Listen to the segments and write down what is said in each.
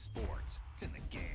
sports. It's in the game.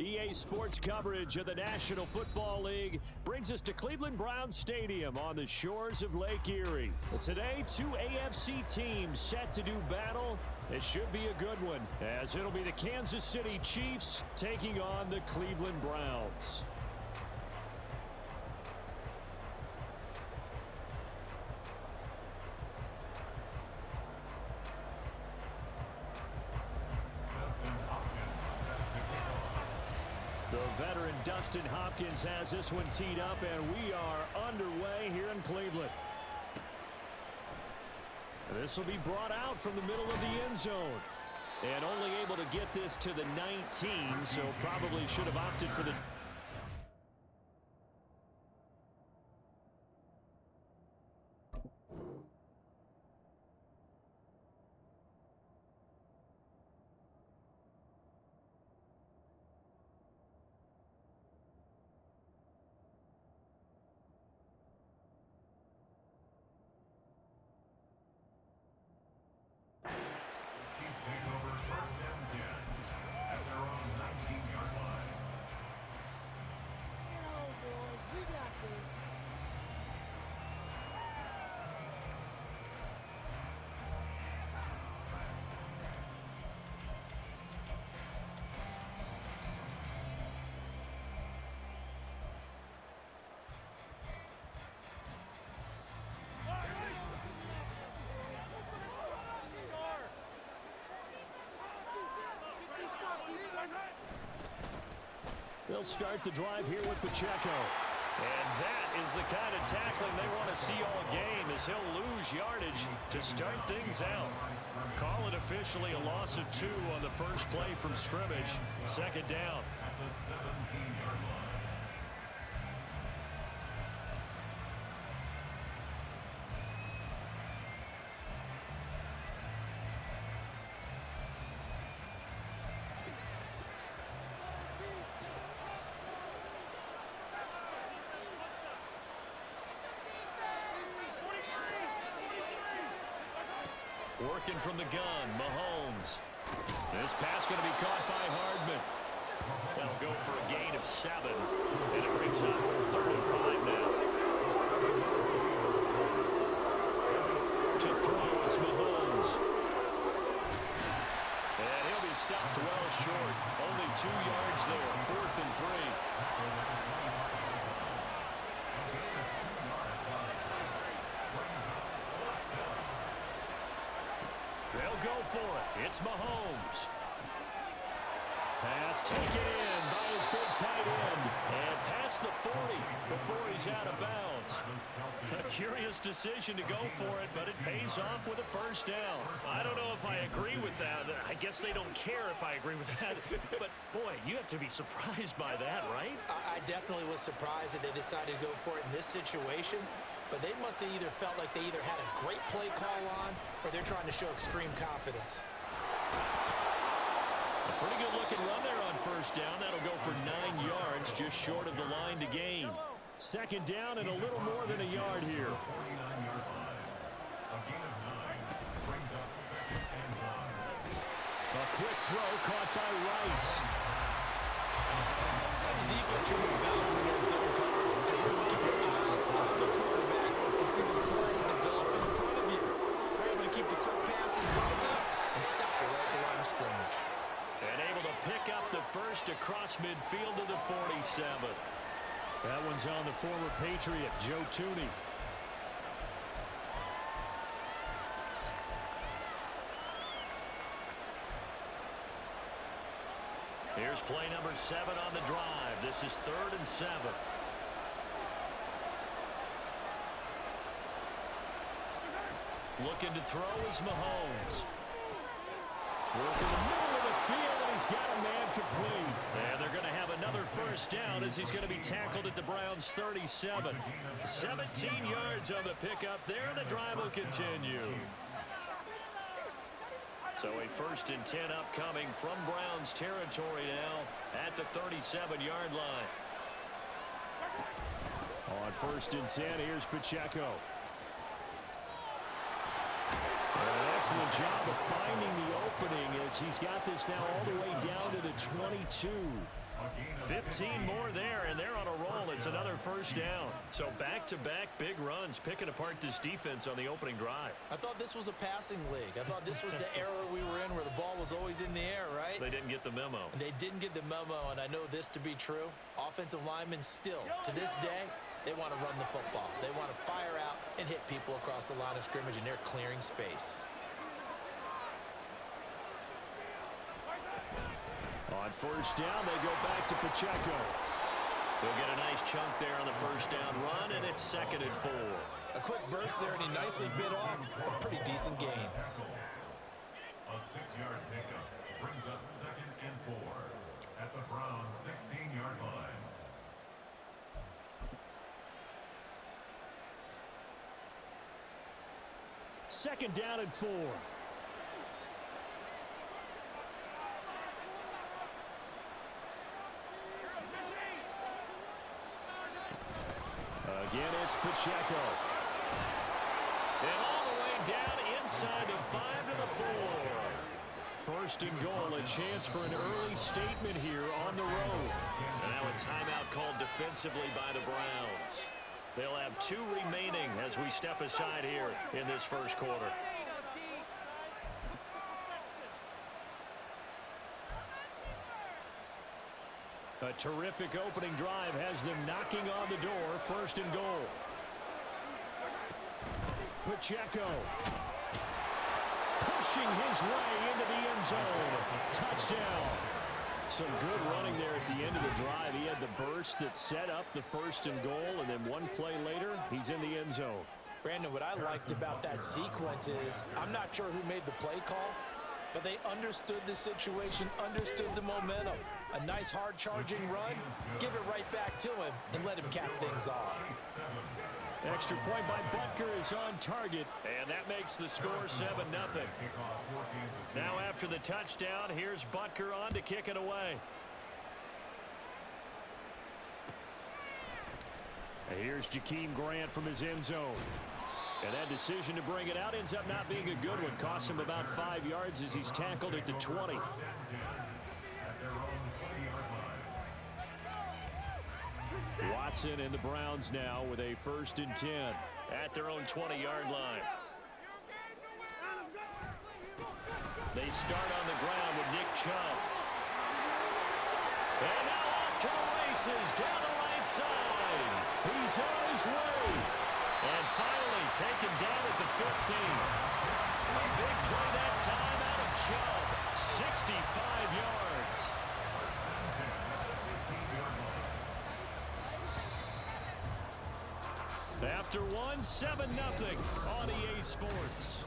EA Sports coverage of the National Football League brings us to Cleveland Browns Stadium on the shores of Lake Erie. Today, two AFC teams set to do battle. It should be a good one, as it'll be the Kansas City Chiefs taking on the Cleveland Browns. The veteran Dustin Hopkins has this one teed up, and we are underway here in Cleveland. This will be brought out from the middle of the end zone. And only able to get this to the 19, so probably should have opted for the... They'll start the drive here with Pacheco. And that is the kind of tackling they want to see all game, as he'll lose yardage to start things out. Call it officially a loss of 2 on the first play from scrimmage. Second down. At the 17-yard line. Working from the gun, Mahomes. This pass going to be caught by Hardman. That'll go for a gain of 7. And it brings up 3rd and 5 now. To throw, it's Mahomes. And he'll be stopped well short. Only 2 yards there, 4th and 3. They'll go for it. It's Mahomes. Pass taken in by his big tight end. And past the 40 before he's out of bounds. A curious decision to go for it, but it pays off with a first down. I don't know if I agree with that. I guess they don't care if I agree with that. But, boy, you have to be surprised by that, right? I definitely was surprised that they decided to go for it in this situation. But they must have either felt like they either had a great play call on or they're trying to show extreme confidence. A pretty good-looking run there on first down. That'll go for 9 yards, just short of the line to gain. Second down and a little more than a yard here. A quick throw caught by Rice. As a defense, you're going to bounce when you're in zone coverage because you're going to keep your eyes on the quarterback and see the play develop in front of you. You're able to keep the quick pass in front of them and stop it right at the line of scrimmage. And able to pick up the first across midfield to the 47. That one's on the former Patriot, Joe Tooney. Here's play number 7 on the drive. This is 3rd and 7. Looking to throw is Mahomes. Working the middle of the field, and he's got a man complete. And they're going to have another first down as he's going to be tackled at the Browns' 37. 17 yards on the pickup there, and the drive will continue. So a 1st and 10 upcoming from Browns territory now at the 37-yard line. On 1st and 10, here's Pacheco. An excellent job of finding the opening as he's got this now all the way down to the 22. 15 more there, and they're on a roll. It's another first down. So back-to-back big runs, picking apart this defense on the opening drive. I thought this was a passing league. I thought this was the era we were in where the ball was always in the air, right? They didn't get the memo. And they didn't get the memo, and I know this to be true. Offensive linemen still, to this day, they want to run the football. They want to fire out and hit people across the line of scrimmage, and they're clearing space. On first down, they go back to Pacheco. They'll get a nice chunk there on the first down run, and it's 2nd and 4. A quick burst there, and he nicely bit off a pretty decent gain. A 6-yard pickup brings up 2nd and 4 at the Browns' 16-yard line. Second down and 4. Again, it's Pacheco. And all the way down inside the 5 to the 4. 1st and goal, a chance for an early statement here on the road. And now a timeout called defensively by the Browns. They'll have 2 remaining as we step aside here in this first quarter. A terrific opening drive has them knocking on the door. 1st and goal. Pacheco pushing his way into the end zone. Touchdown. Some good running there at the end of the drive. He had the burst that set up the 1st and goal, and then one play later, he's in the end zone. Brandon, what I liked about that sequence is I'm not sure who made the play call, but they understood the situation, understood the momentum. A nice hard-charging run, give it right back to him, and let him cap things off. Extra point by Butker is on target, and that makes the score 7-0. Now after the touchdown, here's Butker on to kick it away. And here's Jakeem Grant from his end zone. And that decision to bring it out ends up not being a good one. Costs him about 5 yards as he's tackled at the 20. Watson and the Browns now with a 1st and 10 at their own 20-yard line. They start on the ground with Nick Chubb. And now off to the races down the right side. He's on his way. And finally taken down at the 15. A big play that time out of Chubb. 65 yards. After one, 7-0 on EA Sports.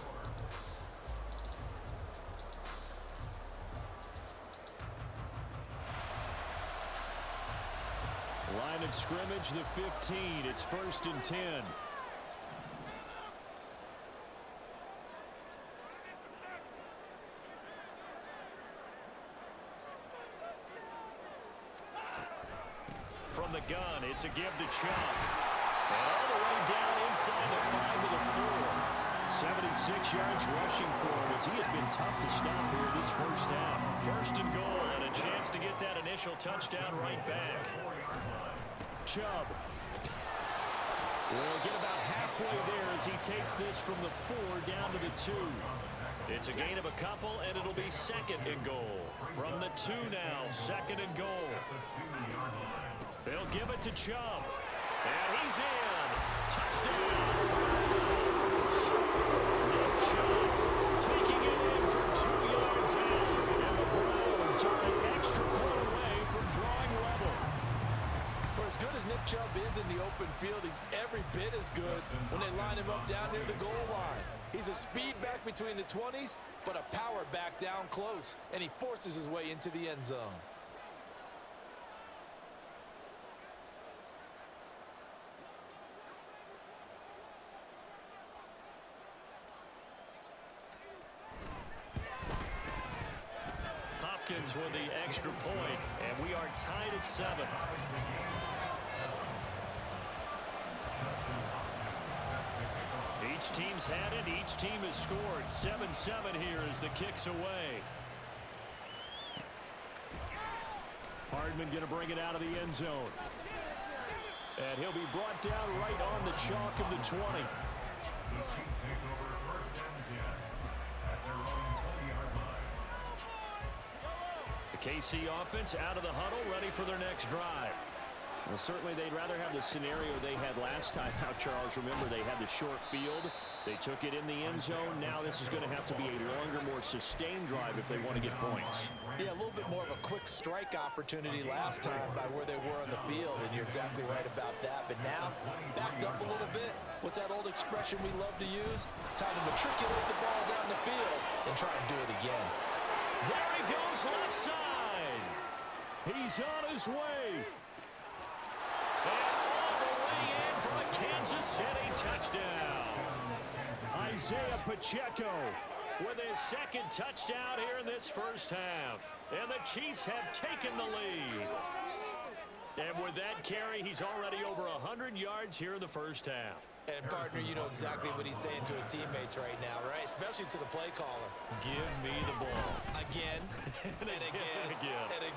Line of scrimmage, the 15. It's 1st and 10. From the gun, it's a give to Chubb. And all the way down inside the 5 to the 4. 76 yards rushing for him as he has been tough to stop here this first half. 1st and goal and a chance to get that initial touchdown right back. Chubb will get about halfway there as he takes this from the 4 down to the 2. It's a gain of a couple, and it'll be 2nd and goal. From the 2 now, 2nd and goal. They'll give it to Chubb. And he's in. Touchdown. Nick Chubb taking it in for 2 yards out. And the Browns are an extra point away from drawing level. For as good as Nick Chubb is in the open field, he's every bit as good when they line him up down near the goal line. He's a speed back between the 20s, but a power back down close. And he forces his way into the end zone. Hopkins with the extra point, and we are tied at 7. Each team's had it. Each team has scored. 7-7 here as the kick's away. Hardman going to bring it out of the end zone. And he'll be brought down right on the chalk of the 20. The KC offense out of the huddle, ready for their next drive. Well, certainly they'd rather have the scenario they had last time out, Charles. Remember, they had the short field. They took it in the end zone. Now this is going to have to be a longer, more sustained drive if they want to get points. Yeah, a little bit more of a quick strike opportunity last time by where they were on the field, and you're exactly right about that. But now, backed up a little bit. What's that old expression we love to use? Time to matriculate the ball down the field and try and do it again. There he goes left side. He's on his way. And all the way in for a Kansas City touchdown. Isaiah Pacheco with his 2nd touchdown here in this first half. And the Chiefs have taken the lead. And with that carry, he's already over 100 yards here in the first half. And, partner, you know exactly what he's saying to his teammates right now, right? Especially to the play caller. Give me the ball. Again, and again, and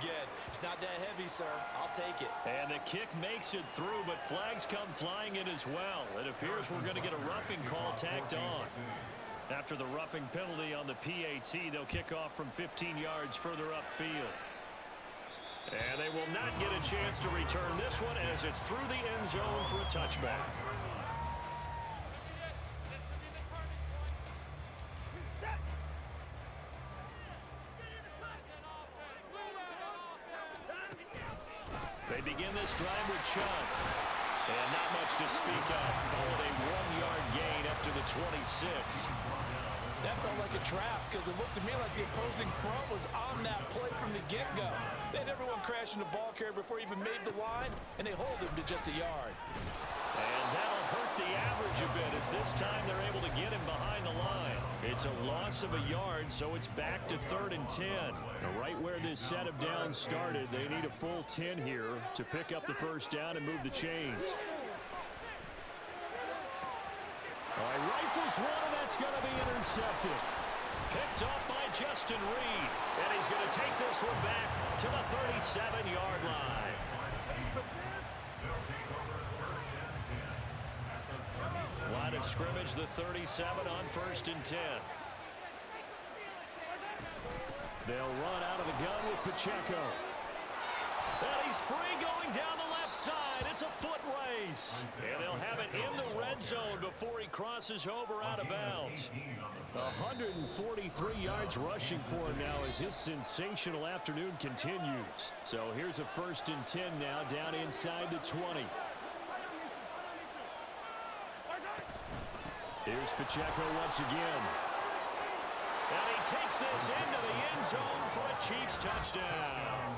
again. It's not that heavy, sir. I'll take it. And the kick makes it through, but flags come flying in as well. It appears we're going to get a roughing call tacked on. After the roughing penalty on the PAT, they'll kick off from 15 yards further upfield. And they will not get a chance to return this one as it's through the end zone for a touchback. They begin this drive with Chubb. And not much to speak of. Followed a 1-yard gain up to the 26. That felt like a trap because it looked to me like the opposing front was on that play from the get-go. They had everyone crashing the ball carrier before he even made the line, and they hold him to just a yard. And that'll hurt the average a bit as this time they're able to get him behind the line. It's a loss of a yard, so it's back to 3rd and 10. Now, right where this set of downs started, they need a full 10 here to pick up the first down and move the chains. All right, rifles one, and that's going to be intercepted. Picked up by Justin Reed. And he's going to take this one back to the 37-yard line. Line of scrimmage, the 37 on 1st and 10. They'll run out of the gun with Pacheco. And he's free going down the left side. It's a foot race. And they'll have it in the red zone before he crosses over out of bounds. 143 yards rushing for him now as his sensational afternoon continues. So here's a 1st and 10 now down inside the 20. Here's Pacheco once again. And he takes this into the end zone for a Chiefs touchdown.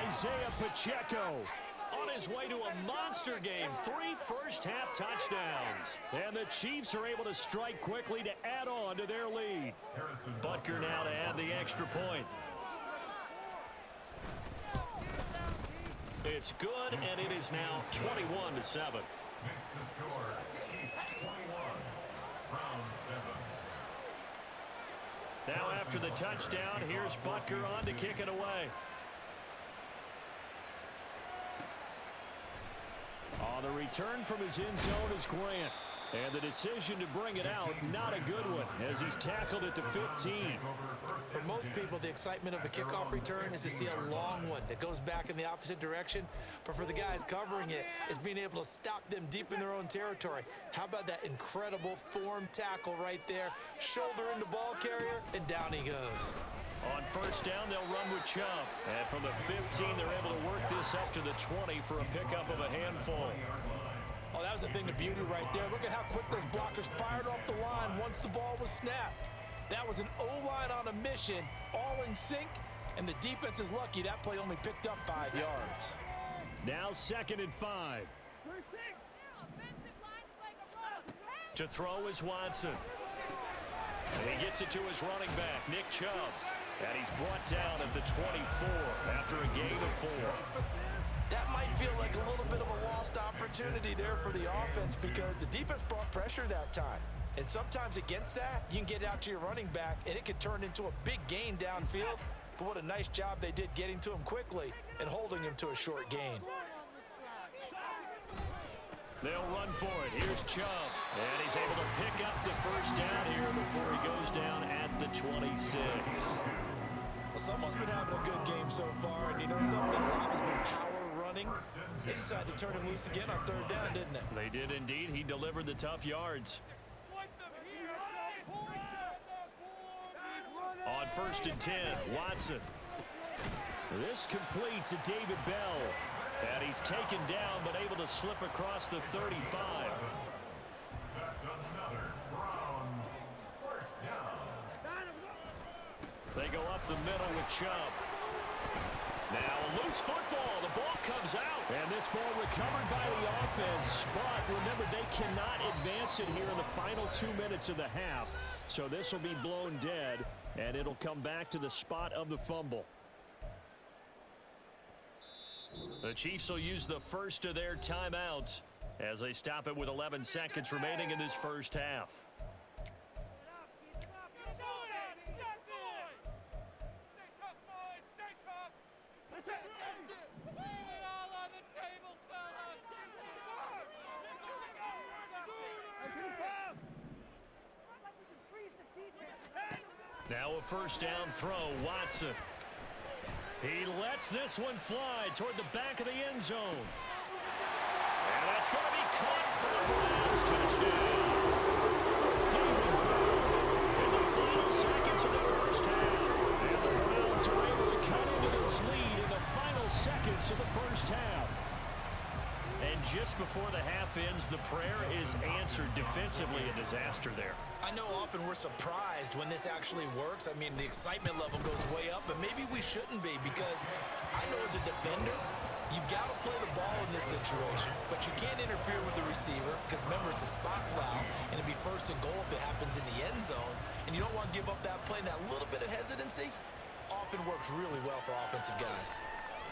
Isaiah Pacheco On his way to a monster game, 3 first-half touchdowns. And the Chiefs are able to strike quickly to add on to their lead. Butker now to add the extra point. It's good, and it is now 21-7. Makes the score Chiefs 21, Browns 7. Now after the touchdown, here's Butker on to kick it away. On the return from his end zone is Grant. And the decision to bring it out, not a good one, as he's tackled at the 15. For most people, the excitement of a kickoff return is to see a long one that goes back in the opposite direction. But for the guys covering it, it's being able to stop them deep in their own territory. How about that incredible form tackle right there? Shoulder into ball carrier, and down he goes. On first down, they'll run with Chubb. And from the 15, they're able to work this up to the 20 for a pickup of a handful. Oh, that was a thing of beauty right there. Look at how quick those blockers fired off the line once the ball was snapped. That was an O-line on a mission, all in sync, and the defense is lucky that play only picked up 5 yards. Now 2nd and 5. To throw is Watson. And he gets it to his running back, Nick Chubb. And he's brought down at the 24 after a gain of 4. That might feel like a little bit of a lost opportunity there for the offense because the defense brought pressure that time. And sometimes against that, you can get out to your running back, and it can turn into a big gain downfield. But what a nice job they did getting to him quickly and holding him to a short gain. They'll run for it. Here's Chubb. And he's able to pick up the first down here before he goes down at the 26. Well, someone's been having a good game so far, and you know something? A lot has been power running. They decided to turn him loose again on 3rd down, didn't they? They did indeed. He delivered the tough yards. On 1st and 10, Watson. This complete to David Bell. And he's taken down but able to slip across the 35. That's another Browns first down. They go up the middle with Chubb. Now a loose football. The ball comes out. And this ball recovered by the offense. But remember, they cannot advance it here in the final 2 minutes of the half. So this will be blown dead, and it'll come back to the spot of the fumble. The Chiefs will use the first of their timeouts as they stop it with 11 seconds remaining in this first half. Now a first down throw, Watson. He lets this one fly toward the back of the end zone. And that's going to be caught for the Browns touchdown. David Bell in the final seconds of the first half. And the Browns are able to cut into this lead in the final seconds of the first half. And just before the half ends, the prayer is answered. Defensively, a disaster there. I know often we're surprised when this actually works. I mean, the excitement level goes way up, but maybe we shouldn't be because I know as a defender, you've got to play the ball in this situation, but you can't interfere with the receiver because, remember, it's a spot foul, and it'd be 1st and goal if it happens in the end zone, and you don't want to give up that play. And that little bit of hesitancy often works really well for offensive guys.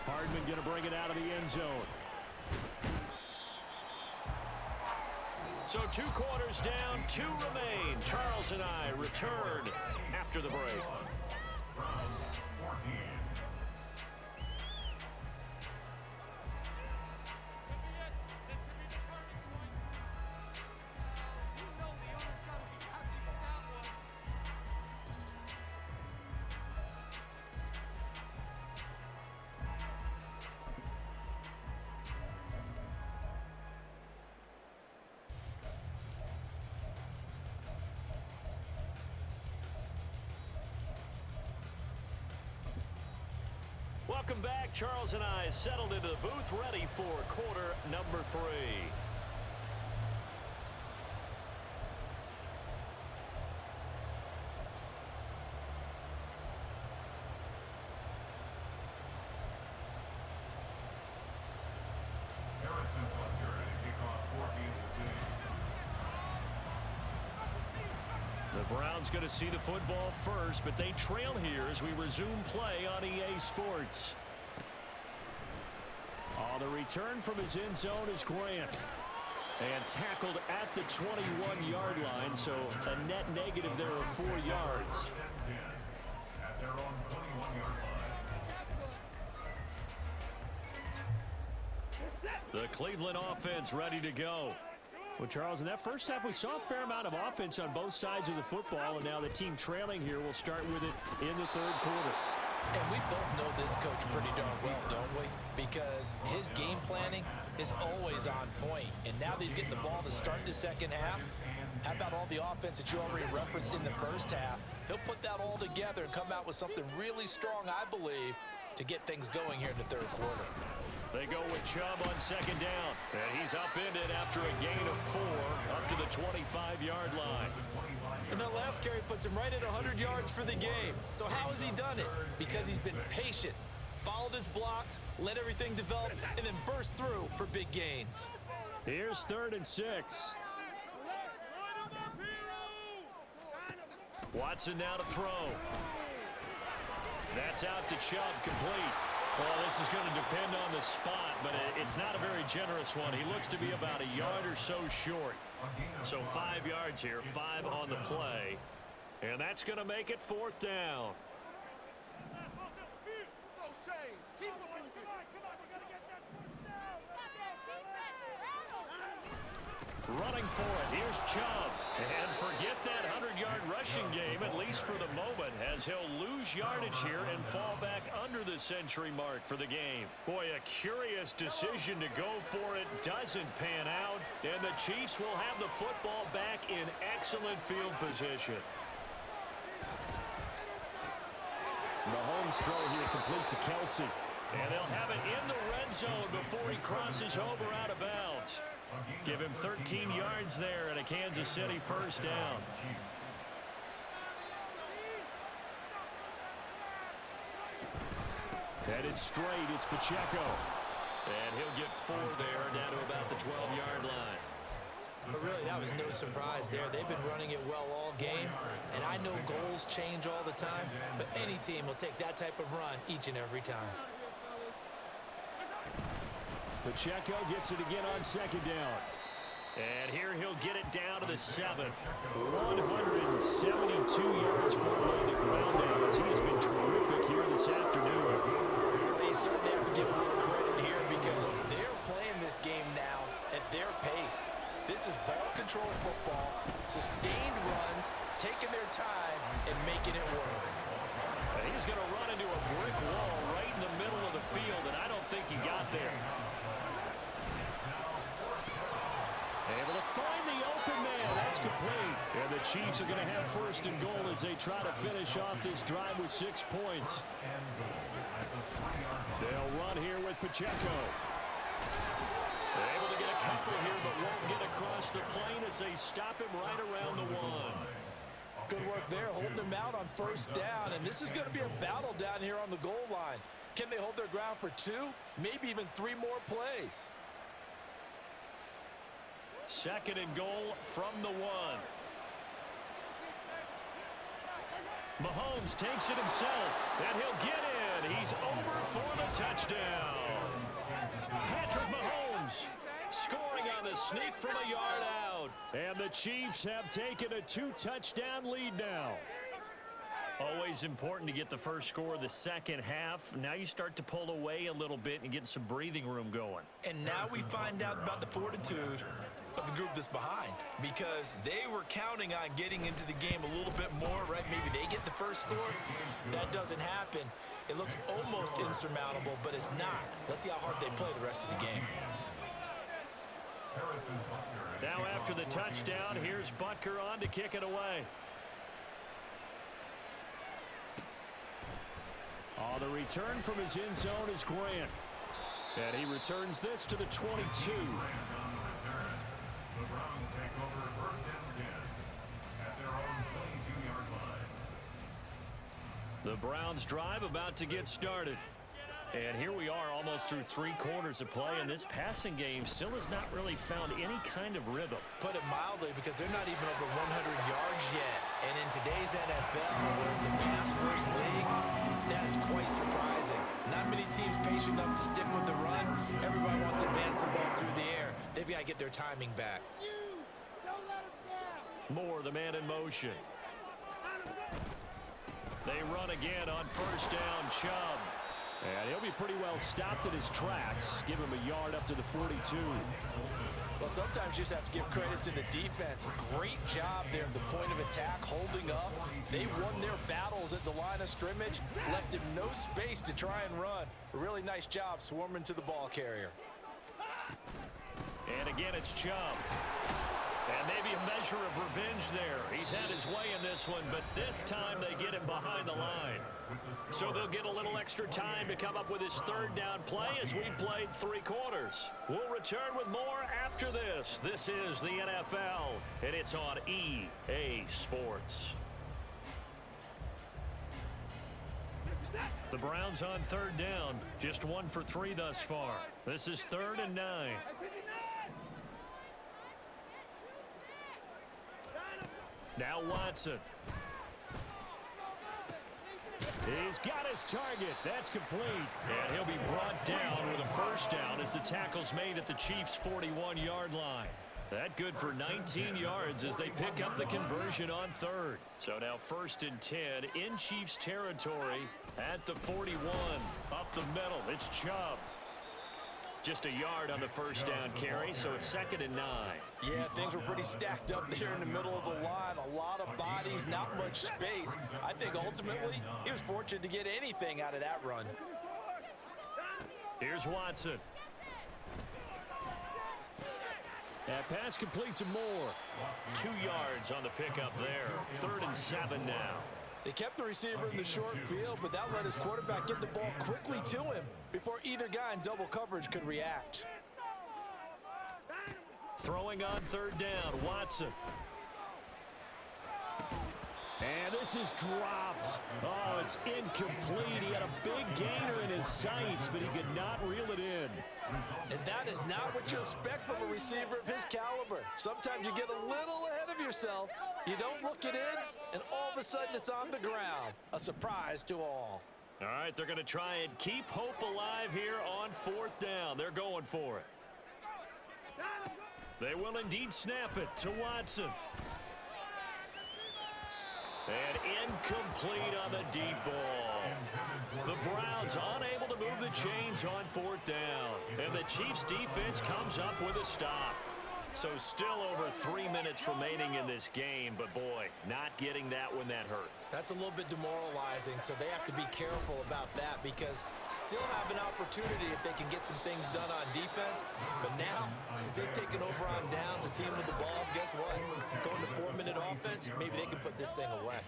Hardman going to bring it out of the end zone. So 2 quarters down, 2 remain. Charles and I return after the break. Browns 14. Welcome back. Charles and I settled into the booth ready for quarter number 3. The Browns going to see the football first, but they trail here as we resume play on EA Sports. On the return from his end zone is Grant. And tackled at the 21-yard line, so a net negative there of 4 yards. At their own 21-yard line. The Cleveland offense ready to go. Well, Charles, in that first half, we saw a fair amount of offense on both sides of the football, and now the team trailing here will start with it in the third quarter. And we both know this coach pretty darn well, don't we? Because his game planning is always on point. And now that he's getting the ball to start the second half, how about all the offense that you already referenced in the first half? He'll put that all together and come out with something really strong, I believe, to get things going here in the third quarter. They go with Chubb on second down. And he's upended after a gain of 4 up to the 25-yard line. And that last carry puts him right at 100 yards for the game. So how has he done it? Because he's been patient, followed his blocks, let everything develop, and then burst through for big gains. Here's 3rd and 6. Watson now to throw. That's out to Chubb, complete. Well, this is going to depend on the spot, but it's not a very generous one. He looks to be about a yard or so short. So 5 yards here, 5 on the play. And that's going to make it 4th down. Running for it, here's Chubb. And forget that 100-yard rushing game, at least for the moment, as he'll lose yardage here and fall back under the century mark for the game. Boy, a curious decision to go for it doesn't pan out, and the Chiefs will have the football back in excellent field position. Mahomes' throw here complete to Kelsey. And they'll have it in the red zone before he crosses over out of bounds. Give him 13 yards there and a Kansas City first down. Headed straight, it's Pacheco. And he'll get 4 there down to about the 12-yard line. But really, that was no surprise there. They've been running it well all game, and I know goals change all the time, but any team will take that type of run each and every time. Pacheco gets it again on second down. And here he'll get it down to the 7. 172 yards for him on the ground now, as he has been terrific here this afternoon. They certainly have to give a little credit here because they're playing this game now at their pace. This is ball control football, sustained runs, taking their time, and making it work. And he's going to run into a brick wall right in the middle of the field, and I don't think he got there. Able to find the open man. That's complete. And the Chiefs are going to have 1st and goal as they try to finish off this drive with 6 points. They'll run here with Pacheco. Able to get a couple here, but won't get across the plane as they stop him right around the 1. Good work there, holding them out on 1st down. And this is going to be a battle down here on the goal line. Can they hold their ground for 2, maybe even 3 more plays? 2nd and goal from the 1. Mahomes takes it himself, and he'll get in. He's over for the touchdown. Patrick Mahomes scoring on the sneak from a yard out. And the Chiefs have taken a 2-touchdown lead now. Always important to get the first score of the second half. Now you start to pull away a little bit and get some breathing room going. And now we find out about the fortitude of the group that's behind, because they were counting on getting into the game a little bit more, right? Maybe they get the first score. That doesn't happen. It looks almost insurmountable, but it's not. Let's see how hard they play the rest of the game. Now after the touchdown, here's Butker on to kick it away. On the return from his end zone is Grant. And he returns this to the 22. The Browns take over 1st and 10 at their own 22-yard line. The Browns drive about to get started. And here we are almost through 3 quarters of play, and this passing game still has not really found any kind of rhythm. Put it mildly, because they're not even over 100 yards yet. And in today's NFL, where it's a pass-first league, that is quite surprising. Not many teams patient enough to stick with the run. Everybody wants to advance the ball through the air. They've got to get their timing back. Moore, the man in motion. They run again on first down, Chubb. And he'll be pretty well stopped in his tracks. Give him a yard up to the 42. Well, sometimes you just have to give credit to the defense. Great job there at the point of attack, holding up. They won their battles at the line of scrimmage, left him no space to try and run. A really nice job swarming to the ball carrier. And again, it's Chubb. And maybe a measure of revenge there. He's had his way in this one, but this time they get him behind the line. So they'll get a little extra time to come up with his third down play as we've played 3 quarters. We'll return with more after this. This is the NFL, and it's on EA Sports. The Browns on third down, just 1 for 3 thus far. This is 3rd and 9. Now Watson. He's got his target. That's complete. And he'll be brought down with a first down as the tackle's made at the Chiefs' 41-yard line. That good for 19 yards as they pick up the conversion on 3rd. So now 1st and 10 in Chiefs territory at the 41. Up the middle, it's Chubb. Just a yard on the first down carry, so it's 2nd and 9. Yeah, things were pretty stacked up there in the middle of the line. A lot of bodies, not much space. I think ultimately he was fortunate to get anything out of that run. Here's Watson. That pass complete to Moore. 2 yards on the pickup there. 3rd and 7 now. They kept the receiver in the short field, but that let his quarterback get the ball quickly to him before either guy in double coverage could react. Throwing on 3rd down, Watson. And this is dropped. Oh, it's incomplete. He had a big gainer in his sights, but he could not reel it in. And that is not what you expect from a receiver of his caliber. Sometimes you get a little ahead of yourself. You don't look it in, and all of a sudden it's on the ground. A surprise to all. All right, they're going to try and keep hope alive here on 4th down. They're going for it. They will indeed snap it to Watson. And incomplete on the deep ball. The Browns unable to move the chains on 4th down. And the Chiefs defense comes up with a stop. So still over 3 minutes remaining in this game, but boy, not getting that when that hurt. That's a little bit demoralizing, so they have to be careful about that because still have an opportunity if they can get some things done on defense. But now, since they've taken over on downs, a team with the ball, guess what? Going to 4-minute offense, maybe they can put this thing away.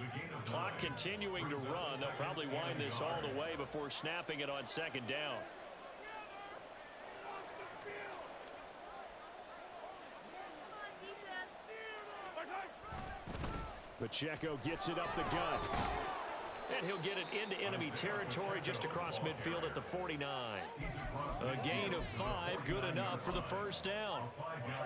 Clock continuing to run. They'll probably wind this all the way before snapping it on 2nd down. Pacheco gets it up the gut. And he'll get it into enemy territory just across midfield at the 49. A gain of 5, good enough for the first down.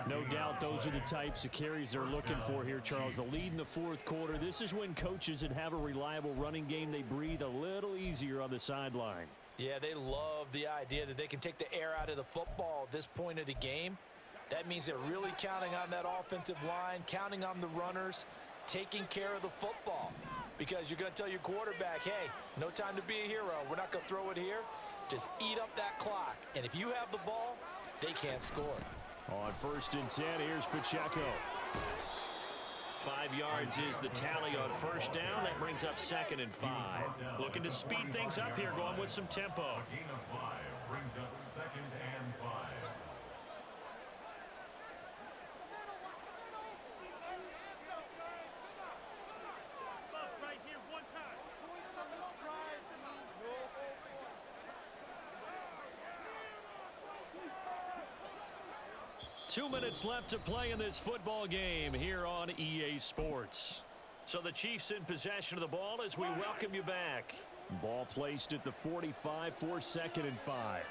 No doubt those are the types of carries they're looking for here, Charles. The lead in the 4th quarter. This is when coaches that have a reliable running game, they breathe a little easier on the sideline. Yeah, they love the idea that they can take the air out of the football at this point of the game. That means they're really counting on that offensive line, counting on the runners, taking care of the football, because you're going to tell your quarterback, hey, no time to be a hero. We're not going to throw it here. Just eat up that clock. And if you have the ball, they can't score. On 1st and 10, here's Pacheco. 5 yards is the tally on first down. That brings up 2nd and 5. Looking to speed things up here, going with some tempo. A gain of 5 brings up 2nd and 5. Right here, one time. 2 minutes left to play in this football game here on EA Sports. So the Chiefs in possession of the ball as we welcome you back. Ball placed at the 45 for 2nd and 5.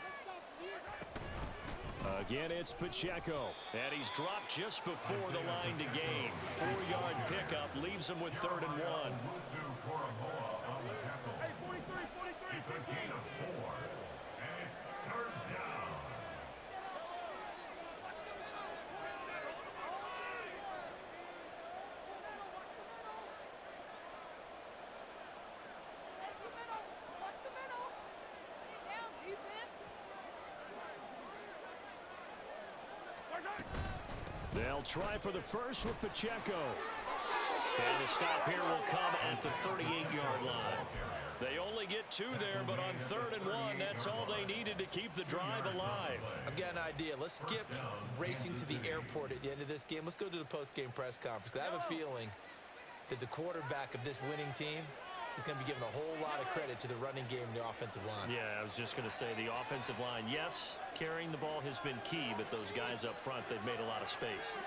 Again, it's Pacheco. And he's dropped just before the line to gain. 4-yard pickup leaves him with 3rd and 1. On the tackle. It's a gain of 4. And it's 3rd down. They'll try for the first with Pacheco. And the stop here will come at the 38-yard line. They only get 2 there, but on 3rd and 1, that's all they needed to keep the drive alive. I've got an idea. Let's skip racing to the airport at the end of this game. Let's go to the post-game press conference. I have a feeling that the quarterback of this winning team is going to be given a whole lot of credit to the running game and the offensive line. Yeah, I was just going to say the offensive line, yes, carrying the ball has been key, but those guys up front, they've made a lot of space.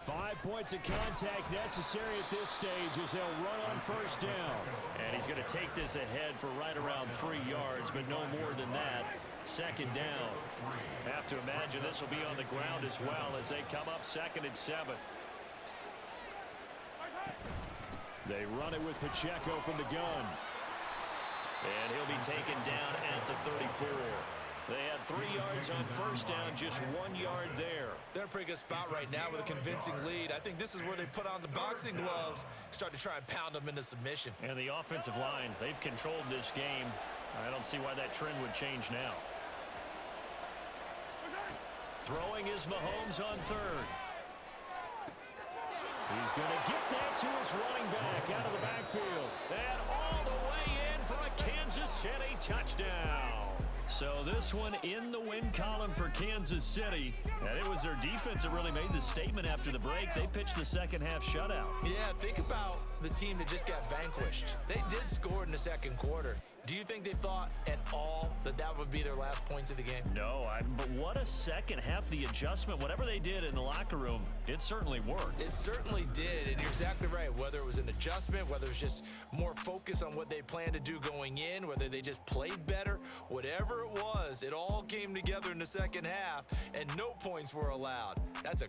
Five points of contact necessary at this stage as they'll run on 1st down. And he's going to take this ahead for right around 3 yards, but no more than that. 2nd down. Have to imagine this will be on the ground as well as they come up 2nd and 7. They run it with Pacheco from the gun. And he'll be taken down at the 34. They had 3 yards on 1st down, just 1 yard there. They're in a pretty good spot right now with a convincing lead. I think this is where they put on the boxing gloves, start to try and pound them into submission. And the offensive line, they've controlled this game. I don't see why that trend would change now. Throwing is Mahomes on 3rd. He's going to get that to his running back out of the backfield. And all the way in for a Kansas City touchdown. So this one in the win column for Kansas City. And it was their defense that really made the statement after the break. They pitched the second half shutout. Yeah, think about the team that just got vanquished. They did score in the 2nd quarter. Do you think they thought at all that that would be their last points of the game? No, but what a second half. The adjustment, whatever they did in the locker room, it certainly worked. It certainly did, and you're exactly right. Whether it was an adjustment, whether it was just more focus on what they planned to do going in, whether they just played better, whatever it was, it all came together in the second half, and no points were allowed. That's a